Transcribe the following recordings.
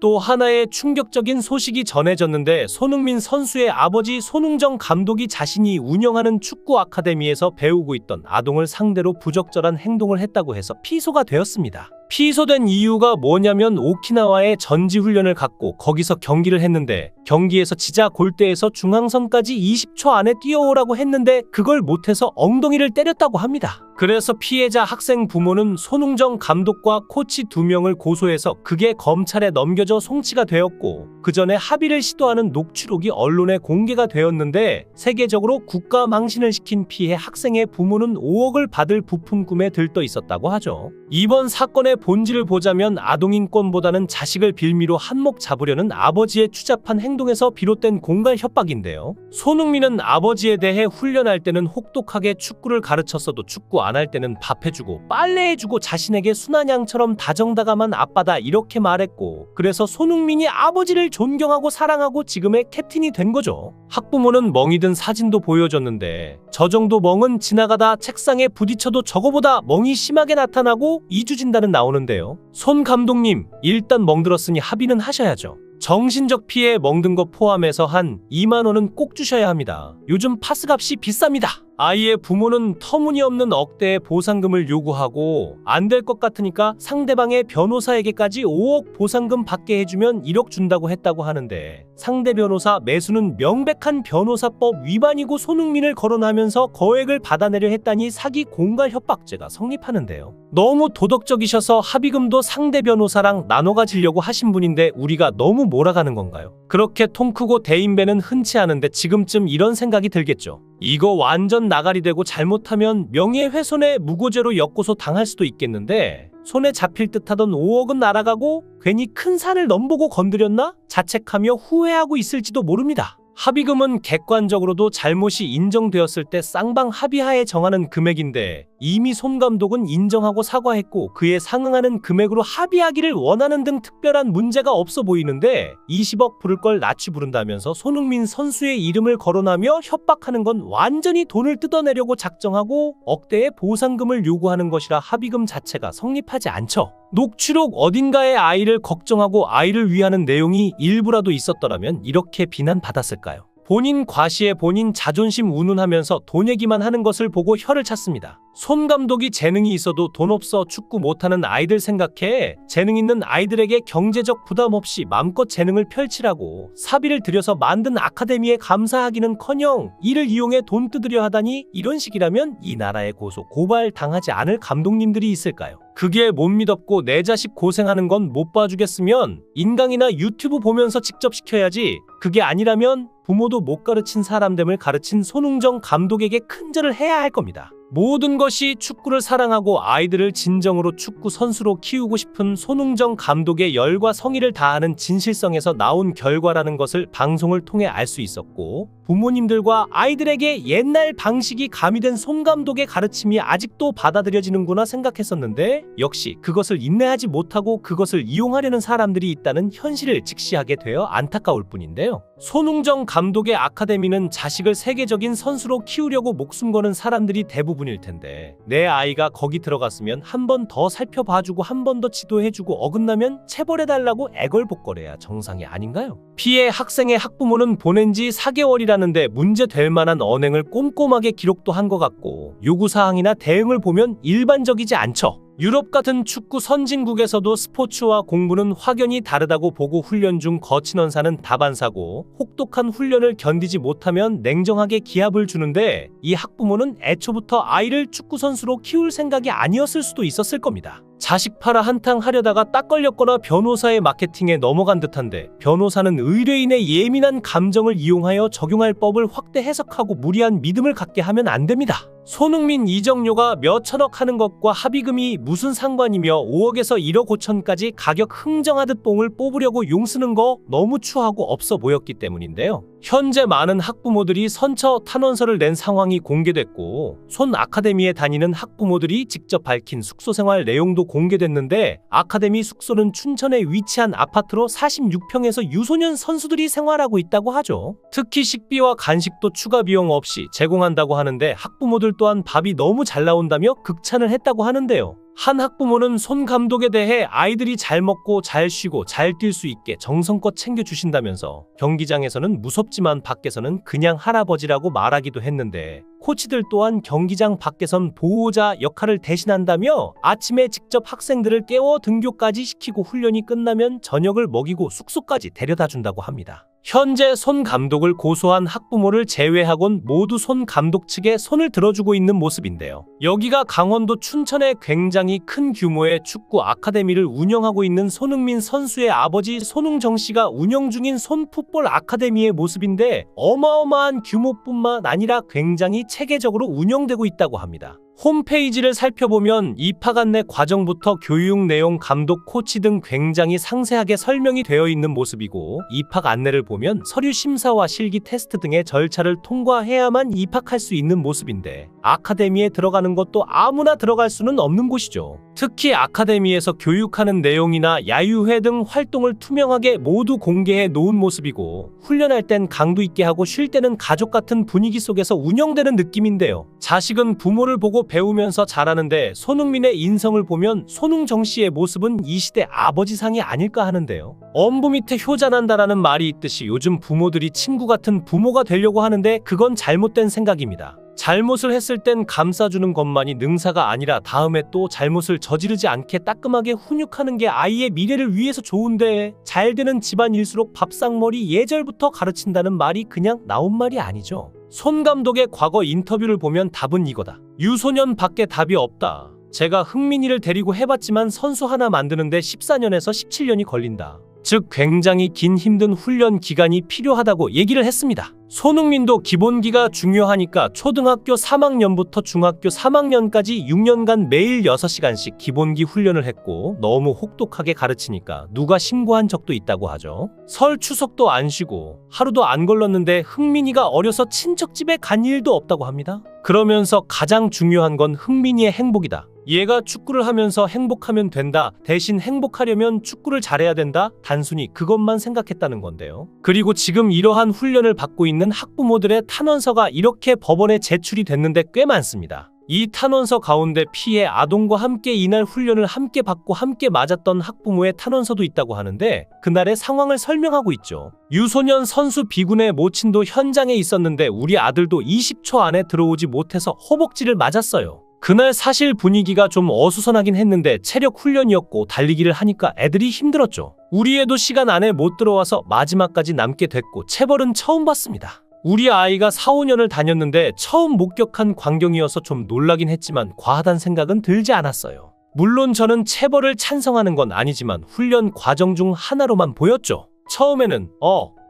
또 하나의 충격적인 소식이 전해졌는데 손흥민 선수의 아버지 손흥정 감독이 자신이 운영하는 축구 아카데미에서 배우고 있던 아동을 상대로 부적절한 행동을 했다고 해서 피소가 되었습니다. 피소된 이유가 뭐냐면 오키나와에 전지훈련을 갖고 거기서 경기를 했는데 경기에서 지자 골대에서 중앙선까지 20초 안에 뛰어오라고 했는데 그걸 못해서 엉덩이를 때렸다고 합니다. 그래서 피해자 학생 부모는 손흥정 감독과 코치 2명을 고소해서 그게 검찰에 넘겨져 송치가 되었고 그 전에 합의를 시도하는 녹취록이 언론에 공개가 되었는데 세계적으로 국가 망신을 시킨 피해 학생의 부모는 5억을 받을 부품 꿈에 들떠 있었다고 하죠. 이번 사건의 본질을 보자면 아동인권보다는 자식을 빌미로 한몫 잡으려는 아버지의 추잡한 행동에서 비롯된 공갈 협박인데요. 손흥민은 아버지에 대해 훈련할 때는 혹독하게 축구를 가르쳤어도 축구 안 할 때는 밥 해주고 빨래 해주고 자신에게 순한양처럼 다정다감한 아빠다 이렇게 말했고 그래서 손흥민이 아버지를 존경하고 사랑하고 지금의 캡틴이 된 거죠. 학부모는 멍이 든 사진도 보여줬는데 저 정도 멍은 지나가다 책상에 부딪혀도 저거보다 멍이 심하게 나타나고 이주진단은 나오는데요. 손 감독님 일단 멍들었으니 합의는 하셔야죠. 정신적 피해 멍든 거 포함해서 한 2만 원은 꼭 주셔야 합니다. 요즘 파스값이 비쌉니다. 아이의 부모는 터무니없는 억대의 보상금을 요구하고 안 될 것 같으니까 상대방의 변호사에게까지 5억 보상금 받게 해주면 1억 준다고 했다고 하는데 상대 변호사 매수는 명백한 변호사법 위반이고 손흥민을 거론하면서 거액을 받아내려 했다니 사기 공갈 협박죄가 성립하는데요. 너무 도덕적이셔서 합의금도 상대 변호사랑 나눠 가지려고 하신 분인데 우리가 너무 몰아가는 건가요? 그렇게 통 크고 대인배는 흔치 않은데 지금쯤 이런 생각이 들겠죠. 이거 완전 나가리 되고 잘못하면 명예훼손에 무고죄로 엮고서 당할 수도 있겠는데 손에 잡힐 듯하던 5억은 날아가고 괜히 큰 산을 넘보고 건드렸나? 자책하며 후회하고 있을지도 모릅니다. 합의금은 객관적으로도 잘못이 인정되었을 때 쌍방 합의하에 정하는 금액인데 이미 손 감독은 인정하고 사과했고 그에 상응하는 금액으로 합의하기를 원하는 등 특별한 문제가 없어 보이는데 20억 부를 걸 낯이 부른다면서 손흥민 선수의 이름을 거론하며 협박하는 건 완전히 돈을 뜯어내려고 작정하고 억대의 보상금을 요구하는 것이라 합의금 자체가 성립하지 않죠. 녹취록 어딘가에 아이를 걱정하고 아이를 위하는 내용이 일부라도 있었더라면 이렇게 비난받았을까요? 본인 과시에 본인 자존심 운운하면서 돈 얘기만 하는 것을 보고 혀를 찼습니다. 손 감독이 재능이 있어도 돈 없어 축구 못하는 아이들 생각해 재능 있는 아이들에게 경제적 부담 없이 마음껏 재능을 펼치라고 사비를 들여서 만든 아카데미에 감사하기는커녕 이를 이용해 돈 뜯으려 하다니 이런 식이라면 이 나라에 고소 고발 당하지 않을 감독님들이 있을까요? 그게 못 믿었고 내 자식 고생하는 건 못 봐주겠으면 인강이나 유튜브 보면서 직접 시켜야지 그게 아니라면 부모도 못 가르친 사람됨을 가르친 손흥정 감독에게 큰절을 해야 할 겁니다. 모든 것이 축구를 사랑하고 아이들을 진정으로 축구 선수로 키우고 싶은 손흥정 감독의 열과 성의를 다하는 진실성에서 나온 결과라는 것을 방송을 통해 알 수 있었고 부모님들과 아이들에게 옛날 방식이 가미된 손 감독의 가르침이 아직도 받아들여지는구나 생각했었는데 역시 그것을 인내하지 못하고 그것을 이용하려는 사람들이 있다는 현실을 직시하게 되어 안타까울 뿐인데요. 손흥정 감독의 아카데미는 자식을 세계적인 선수로 키우려고 목숨 거는 사람들이 대부분일 텐데 내 아이가 거기 들어갔으면 한 번 더 살펴봐주고 한 번 더 지도해주고 어긋나면 체벌해달라고 애걸복걸해야 정상이 아닌가요? 피해 학생의 학부모는 보낸 지 4개월이라는데 문제될 만한 언행을 꼼꼼하게 기록도 한 것 같고 요구사항이나 대응을 보면 일반적이지 않죠. 유럽 같은 축구 선진국에서도 스포츠와 공부는 확연히 다르다고 보고 훈련 중 거친 언사는 다반사고 혹독한 훈련을 견디지 못하면 냉정하게 기합을 주는데 이 학부모는 애초부터 아이를 축구 선수로 키울 생각이 아니었을 수도 있었을 겁니다. 자식 팔아 한탕 하려다가 딱 걸렸거나 변호사의 마케팅에 넘어간 듯한데 변호사는 의뢰인의 예민한 감정을 이용하여 적용할 법을 확대 해석하고 무리한 믿음을 갖게 하면 안 됩니다. 손흥민 이적료가 몇천억 하는 것과 합의금이 무슨 상관이며 5억에서 1억 5천까지 가격 흥정하듯 뽕을 뽑으려고 용쓰는 거 너무 추하고 없어 보였기 때문인데요. 현재 많은 학부모들이 선처 탄원서를 낸 상황이 공개됐고 손 아카데미에 다니는 학부모들이 직접 밝힌 숙소 생활 내용도 공개됐는데 아카데미 숙소는 춘천에 위치한 아파트로 46평에서 유소년 선수들이 생활하고 있다고 하죠. 특히 식비와 간식도 추가 비용 없이 제공한다고 하는데 학부모들 또한 밥이 너무 잘 나온다며 극찬을 했다고 하는데요. 한 학부모는 손 감독에 대해 아이들이 잘 먹고 잘 쉬고 잘 뛸 수 있게 정성껏 챙겨주신다면서 경기장에서는 무섭지만 밖에서는 그냥 할아버지라고 말하기도 했는데, 코치들 또한 경기장 밖에선 보호자 역할을 대신한다며 아침에 직접 학생들을 깨워 등교까지 시키고 훈련이 끝나면 저녁을 먹이고 숙소까지 데려다 준다고 합니다. 현재 손 감독을 고소한 학부모를 제외하곤 모두 손 감독 측에 손을 들어주고 있는 모습인데요. 여기가 강원도 춘천에 굉장히 큰 규모의 축구 아카데미를 운영하고 있는 손흥민 선수의 아버지 손흥정 씨가 운영 중인 손풋볼 아카데미의 모습인데, 어마어마한 규모뿐만 아니라 굉장히 체계적으로 운영되고 있다고 합니다. 홈페이지를 살펴보면 입학 안내 과정부터 교육 내용, 감독, 코치 등 굉장히 상세하게 설명이 되어 있는 모습이고, 입학 안내를 보면 서류 심사와 실기 테스트 등의 절차를 통과해야만 입학할 수 있는 모습인데, 아카데미에 들어가는 것도 아무나 들어갈 수는 없는 곳이죠. 특히 아카데미에서 교육하는 내용이나 야유회 등 활동을 투명하게 모두 공개해 놓은 모습이고, 훈련할 땐 강도 있게 하고 쉴 때는 가족 같은 분위기 속에서 운영되는 느낌인데요. 자식은 부모를 보고 배우면서 자라는데, 손흥민의 인성을 보면 손흥정 씨의 모습은 이 시대 아버지상이 아닐까 하는데요. 엄부 밑에 효자난다라는 말이 있듯이 요즘 부모들이 친구 같은 부모가 되려고 하는데, 그건 잘못된 생각입니다. 잘못을 했을 땐 감싸주는 것만이 능사가 아니라 다음에 또 잘못을 저지르지 않게 따끔하게 훈육하는 게 아이의 미래를 위해서 좋은데, 잘 되는 집안일수록 밥상머리 예절부터 가르친다는 말이 그냥 나온 말이 아니죠. 손 감독의 과거 인터뷰를 보면 답은 이거다. 유소년 밖에 답이 없다. 제가 흥민이를 데리고 해봤지만 선수 하나 만드는데 14년에서 17년이 걸린다. 즉 굉장히 긴 힘든 훈련 기간이 필요하다고 얘기를 했습니다. 손흥민도 기본기가 중요하니까 초등학교 3학년부터 중학교 3학년까지 6년간 매일 6시간씩 기본기 훈련을 했고, 너무 혹독하게 가르치니까 누가 신고한 적도 있다고 하죠. 설 추석도 안 쉬고 하루도 안 걸렀는데 흥민이가 어려서 친척집에 간 일도 없다고 합니다. 그러면서 가장 중요한 건 흥민이의 행복이다. 얘가 축구를 하면서 행복하면 된다. 대신 행복하려면 축구를 잘해야 된다. 단순히 그것만 생각했다는 건데요. 그리고 지금 이러한 훈련을 받고 있는 학부모들의 탄원서가 이렇게 법원에 제출이 됐는데 꽤 많습니다. 이 탄원서 가운데 피해 아동과 함께 이날 훈련을 함께 받고 함께 맞았던 학부모의 탄원서도 있다고 하는데, 그날의 상황을 설명하고 있죠. 유소년 선수 B군의 모친도 현장에 있었는데 우리 아들도 20초 안에 들어오지 못해서 허벅지를 맞았어요. 그날 사실 분위기가 좀 어수선하긴 했는데 체력 훈련이었고 달리기를 하니까 애들이 힘들었죠. 우리 애도 시간 안에 못 들어와서 마지막까지 남게 됐고 체벌은 처음 봤습니다. 우리 아이가 4, 5년을 다녔는데 처음 목격한 광경이어서 좀 놀라긴 했지만 과하단 생각은 들지 않았어요. 물론 저는 체벌을 찬성하는 건 아니지만 훈련 과정 중 하나로만 보였죠. 처음에는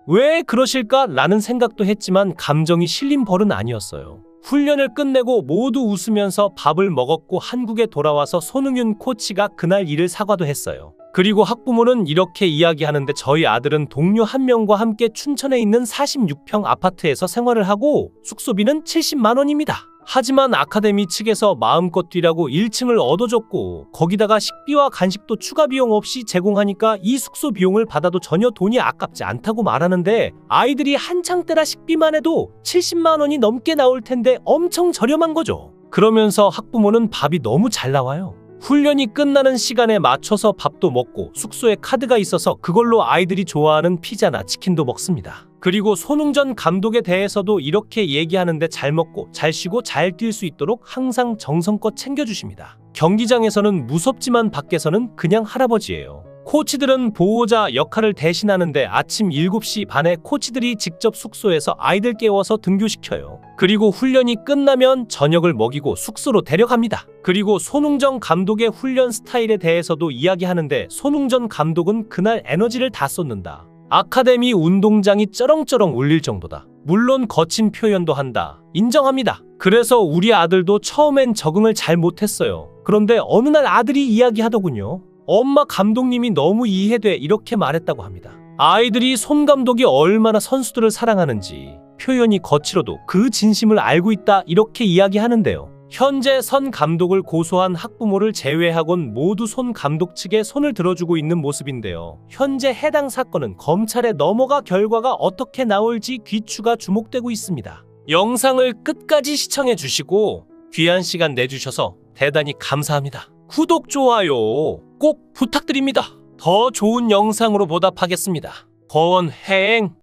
왜 그러실까? 라는 생각도 했지만 감정이 실린 벌은 아니었어요. 훈련을 끝내고 모두 웃으면서 밥을 먹었고 한국에 돌아와서 손흥윤 코치가 그날 일을 사과도 했어요. 그리고 학부모는 이렇게 이야기하는데, 저희 아들은 동료 한 명과 함께 춘천에 있는 46평 아파트에서 생활을 하고 숙소비는 70만 원입니다. 하지만 아카데미 측에서 마음껏 뛰라고 1층을 얻어줬고 거기다가 식비와 간식도 추가 비용 없이 제공하니까 이 숙소 비용을 받아도 전혀 돈이 아깝지 않다고 말하는데, 아이들이 한창 때라 식비만 해도 70만 원이 넘게 나올 텐데 엄청 저렴한 거죠. 그러면서 학부모는 밥이 너무 잘 나와요. 훈련이 끝나는 시간에 맞춰서 밥도 먹고 숙소에 카드가 있어서 그걸로 아이들이 좋아하는 피자나 치킨도 먹습니다. 그리고 손흥정 감독에 대해서도 이렇게 얘기하는데, 잘 먹고 잘 쉬고 잘 뛸 수 있도록 항상 정성껏 챙겨주십니다. 경기장에서는 무섭지만 밖에서는 그냥 할아버지예요. 코치들은 보호자 역할을 대신하는데 아침 7시 반에 코치들이 직접 숙소에서 아이들 깨워서 등교시켜요. 그리고 훈련이 끝나면 저녁을 먹이고 숙소로 데려갑니다. 그리고 손흥정 감독의 훈련 스타일에 대해서도 이야기하는데, 손흥정 감독은 그날 에너지를 다 쏟는다. 아카데미 운동장이 쩌렁쩌렁 울릴 정도다. 물론 거친 표현도 한다. 인정합니다. 그래서 우리 아들도 처음엔 적응을 잘 못했어요. 그런데 어느 날 아들이 이야기하더군요. 엄마, 감독님이 너무 이해돼, 이렇게 말했다고 합니다. 아이들이 손 감독이 얼마나 선수들을 사랑하는지 표현이 거칠어도 그 진심을 알고 있다, 이렇게 이야기하는데요. 현재 선 감독을 고소한 학부모를 제외하곤 모두 손 감독 측에 손을 들어주고 있는 모습인데요. 현재 해당 사건은 검찰에 넘어가 결과가 어떻게 나올지 귀추가 주목되고 있습니다. 영상을 끝까지 시청해 주시고 귀한 시간 내주셔서 대단히 감사합니다. 구독, 좋아요 꼭 부탁드립니다. 더 좋은 영상으로 보답하겠습니다. 권행